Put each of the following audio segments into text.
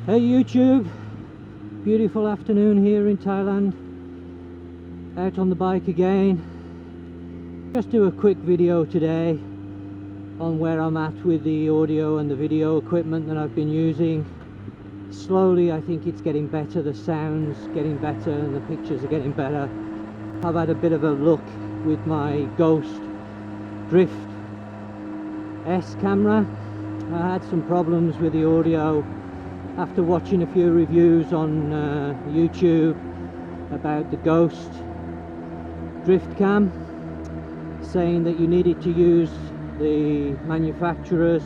Hey YouTube, beautiful afternoon here in Thailand, out on the bike again. Just do a quick video today on where I'm at with the audio and the video equipment that I've been using. Slowly I think it's getting better, the sound's getting better and the pictures are getting better. I've had a bit of a look with my Ghost Drift S camera. I had some problems with the audio after watching a few reviews on YouTube about the Ghost Drift Cam, saying that you needed to use the manufacturer's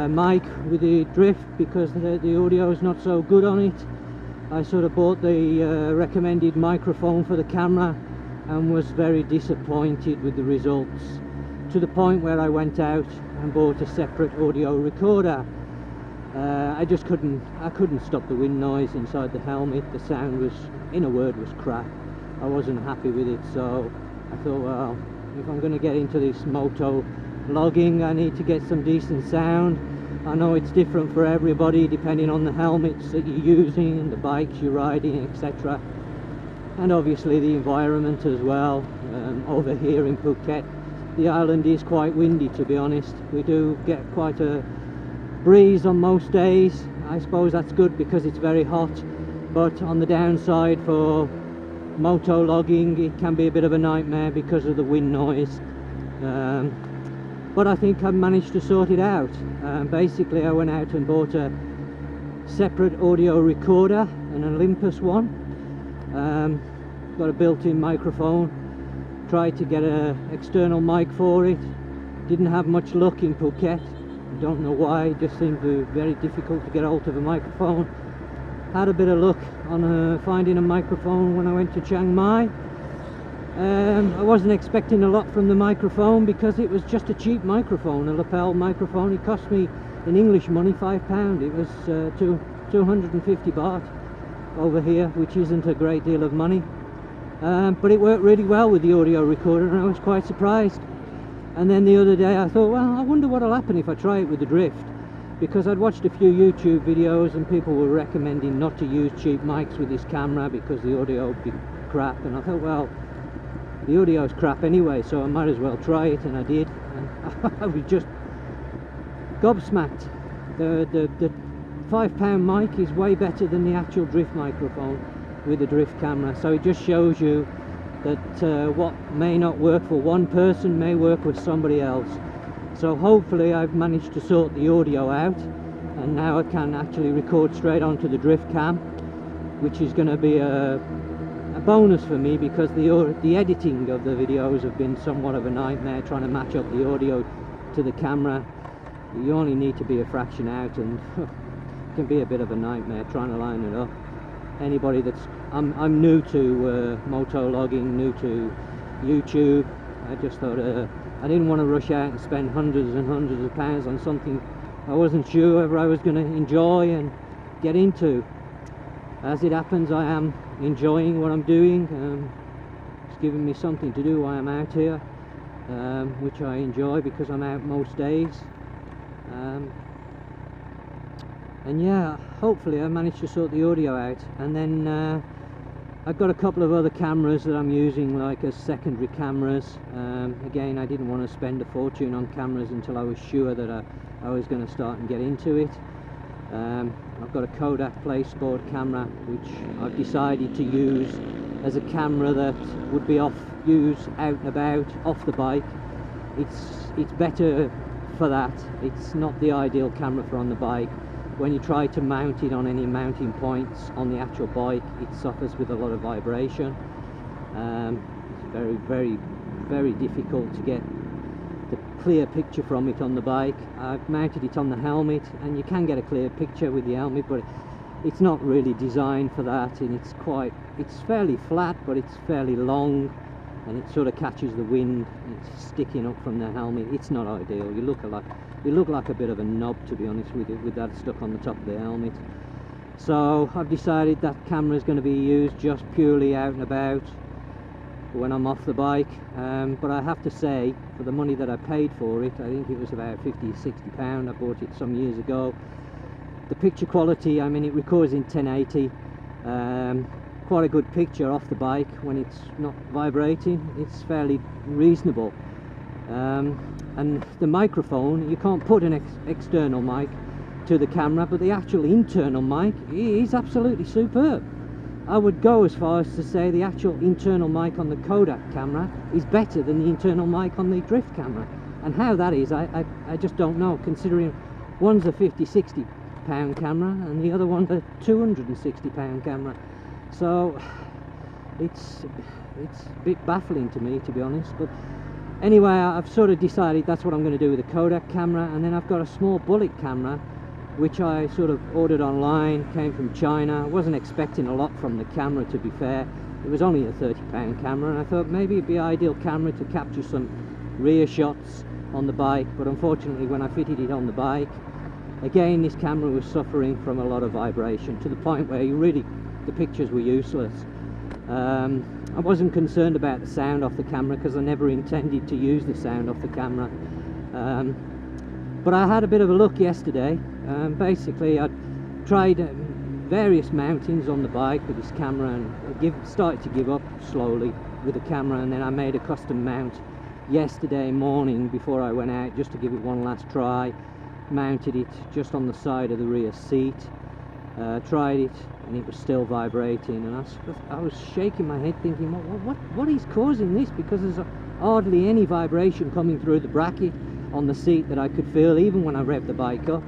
mic with the drift because the audio is not so good on it. I sort of bought the recommended microphone for the camera and was very disappointed with the results, to the point where I went out and bought a separate audio recorder. I just couldn't stop the wind noise inside the helmet. The sound was, in a word, was crap. I wasn't happy with it, so I thought, well, if I'm going to get into this moto logging, I need to get some decent sound. I know it's different for everybody depending on the helmets that you're using and the bikes you're riding, etc. And obviously the environment as well. Over here in Phuket, the island is quite windy, to be honest. We do get quite a breeze on most days. I suppose that's good because it's very hot, but on the downside for moto logging it can be a bit of a nightmare because of the wind noise. But I think I've managed to sort it out. Basically I went out and bought a separate audio recorder, an Olympus one. Got a built-in microphone, tried to get an external mic for it, didn't have much luck in Phuket. I don't know why, it just seemed very difficult to get hold of a microphone. Had a bit of luck on finding a microphone when I went to Chiang Mai. I wasn't expecting a lot from the microphone because it was just a cheap microphone, a lapel microphone. It cost me in English money £5. It was 250 baht over here, which isn't a great deal of money. But it worked really well with the audio recorder and I was quite surprised. And then the other day I thought, well, I wonder what'll happen if I try it with the drift, because I'd watched a few YouTube videos and people were recommending not to use cheap mics with this camera because the audio would be crap, and I thought, well, the audio's crap anyway, so I might as well try it, and I did, and I was just gobsmacked. The £5 mic is way better than the actual drift microphone with the drift camera, so it just shows you that what may not work for one person may work with somebody else. So hopefully I've managed to sort the audio out, and now I can actually record straight onto the drift cam, which is going to be a bonus for me, because the editing of the videos have been somewhat of a nightmare, trying to match up the audio to the camera. You only need to be a fraction out and it can be a bit of a nightmare trying to line it up. Anybody that's I'm new to moto logging, new to YouTube. I just thought I didn't want to rush out and spend hundreds and hundreds of pounds on something I wasn't sure whether I was going to enjoy and get into. As it happens, I am enjoying what I'm doing. It's giving me something to do while I'm out here, which I enjoy because I'm out most days. And yeah, hopefully I managed to sort the audio out. And then I've got a couple of other cameras that I'm using, like as secondary cameras. Again, I didn't want to spend a fortune on cameras until I was sure that I was going to start and get into it. I've got a Kodak Sport camera, which I've decided to use as a camera that would be used out and about, off the bike. It's better for that. It's not the ideal camera for on the bike. When you try to mount it on any mounting points on the actual bike, it suffers with a lot of vibration. It's very, very, very difficult to get the clear picture from it on the bike. I've mounted it on the helmet and you can get a clear picture with the helmet, but it's not really designed for that, and it's fairly flat, but it's fairly long and it sort of catches the wind. It's sticking up from the helmet. It's not ideal. You look like a bit of a knob, to be honest with you, with that stuck on the top of the helmet. So I've decided that camera is going to be used just purely out and about when I'm off the bike. But I have to say, for the money that I paid for it, I think it was about £50 or £60. I bought it some years ago. the picture quality, I mean, it records in 1080, quite a good picture off the bike when it's not vibrating. It's fairly reasonable. And the microphone, you can't put an external mic to the camera, but the actual internal mic is absolutely superb. I would go as far as to say the actual internal mic on the Kodak camera is better than the internal mic on the drift camera. And how that is, I just don't know, considering one's a 50-60 pound camera and the other one's a 260 pound camera. So it's a bit baffling to me, to be honest. But anyway, I've sort of decided that's what I'm going to do with the Kodak camera. And then I've got a small bullet camera which I sort of ordered online, came from China. I wasn't expecting a lot from the camera, to be fair. It was only a 30 pound camera, and I thought maybe it'd be an ideal camera to capture some rear shots on the bike. But unfortunately, when I fitted it on the bike, again this camera was suffering from a lot of vibration, to the point where the pictures were useless. I wasn't concerned about the sound off the camera because I never intended to use the sound off the camera. But I had a bit of a look yesterday. Basically, I tried various mountings on the bike with this camera, and started to give up slowly with the camera, and then I made a custom mount yesterday morning before I went out, just to give it one last try. Mounted it just on the side of the rear seat, tried it, and it was still vibrating, and I was shaking my head thinking, what is causing this? Because there's hardly any vibration coming through the bracket on the seat that I could feel even when I revved the bike up.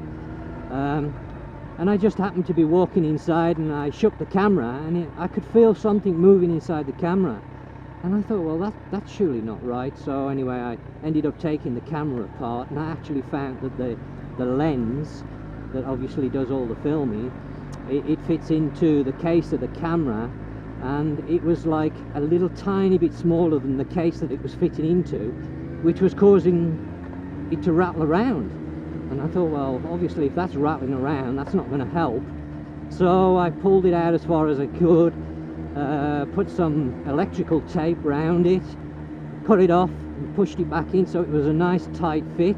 And I just happened to be walking inside, and I shook the camera, and I could feel something moving inside the camera, and I thought, well, that's surely not right. So anyway, I ended up taking the camera apart, and I actually found that the lens that obviously does all the filming, it fits into the case of the camera, and it was like a little tiny bit smaller than the case that it was fitting into, which was causing it to rattle around. And I thought, well, obviously if that's rattling around, that's not going to help. So I pulled it out as far as I could, put some electrical tape round it, cut it off and pushed it back in so it was a nice tight fit,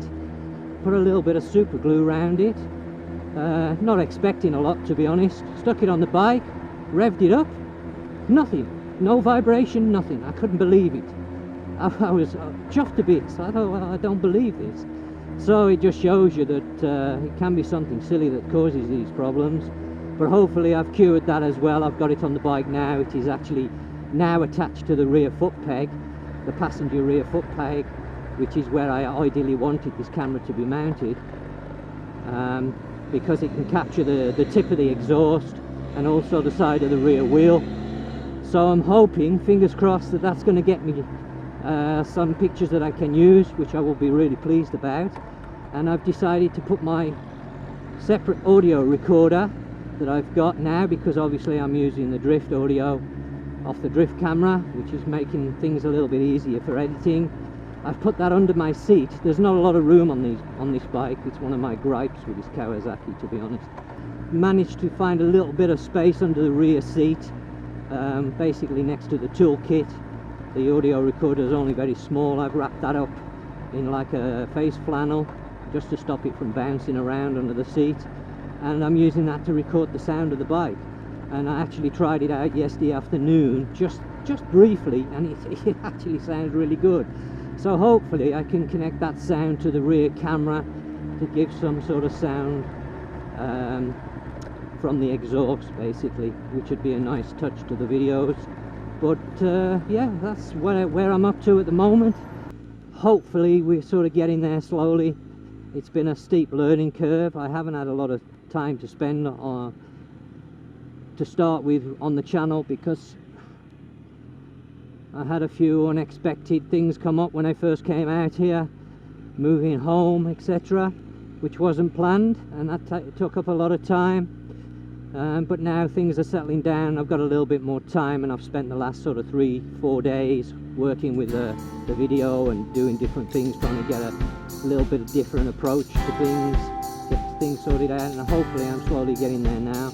put a little bit of super glue around it, not expecting a lot, to be honest. Stuck it on the bike, revved it up, nothing, no vibration, nothing. I couldn't believe it. I was chuffed to bits. I thought, well, I don't believe this. So it just shows you that it can be something silly that causes these problems. But hopefully I've cured that as well. I've got it on the bike now. It is actually now attached to the rear foot peg, the passenger rear foot peg, which is where I ideally wanted this camera to be mounted, because it can capture the tip of the exhaust and also the side of the rear wheel. So I'm hoping, fingers crossed, that that's going to get me some pictures that I can use, which I will be really pleased about. And I've decided to put my separate audio recorder that I've got now, because obviously I'm using the drift audio off the drift camera, which is making things a little bit easier for editing. I've put that under my seat. There's not a lot of room on this bike. It's one of my gripes with this Kawasaki, to be honest. Managed to find a little bit of space under the rear seat, basically next to the toolkit. The audio recorder is only very small. I've wrapped that up in like a face flannel just to stop it from bouncing around under the seat, and I'm using that to record the sound of the bike. And I actually tried it out yesterday afternoon, just briefly, and it actually sounds really good. So hopefully I can connect that sound to the rear camera to give some sort of sound from the exhaust, basically, which would be a nice touch to the videos. But yeah, that's where I'm up to at the moment. Hopefully we're sort of getting there slowly. It's been a steep learning curve. I haven't had a lot of time to spend to start with on the channel, because I had a few unexpected things come up when I first came out here, moving home, etc., which wasn't planned, and that took up a lot of time. But now things are settling down. I've got a little bit more time, and I've spent the last sort of 3-4 days working with the video and doing different things, trying to get a little bit of different approach to things, get things sorted out, and hopefully I'm slowly getting there now.